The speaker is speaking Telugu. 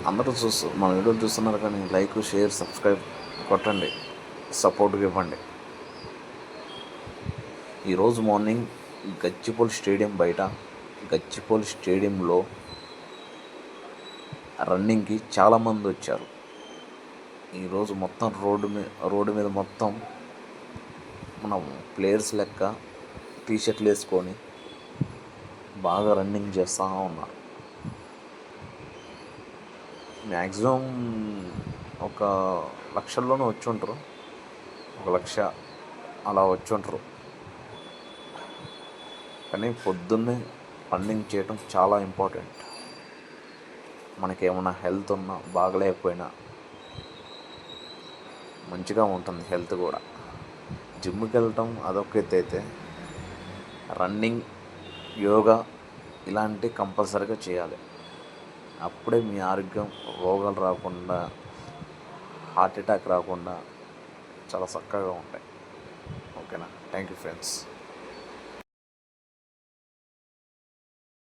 అందరూ మన వీడియోలు చూస్తున్నారు కానీ లైక్, షేర్, సబ్స్క్రైబ్ కొట్టండి, సపోర్ట్గా ఇవ్వండి. ఈరోజు మార్నింగ్ గచ్చిబౌలి స్టేడియం బయట, గచ్చిబౌలి స్టేడియంలో రన్నింగ్కి చాలామంది వచ్చారు. ఈరోజు మొత్తం రోడ్డు మీద మొత్తం మనం ప్లేయర్స్ లెక్క టీషర్ట్లు వేసుకొని బాగా రన్నింగ్ చేస్తూ ఉన్నారు. మ్యాక్సిమం ఒక లక్షల్లోనే వచ్చి ఉంటారు, 1,00,000 అలా వచ్చి ఉంటారు. కానీ పొద్దున్నే రన్నింగ్ చేయడం చాలా ఇంపార్టెంట్. మనకేమైనా హెల్త్ ఉన్నా బాగలేకపోయినా మంచిగా ఉంటుంది హెల్త్ కూడా. జిమ్కి వెళ్ళటం అదొక ఎత్తు అయితే, రన్నింగ్, యోగా ఇలాంటివి కంపల్సరీగా చేయాలి. అప్పుడే మీ ఆరోగ్యం రోగాలు రాకుండా, హార్ట్ అటాక్ రాకుండా చాలా చక్కగా ఉంటాయి. ఓకేనా? Thank you friends.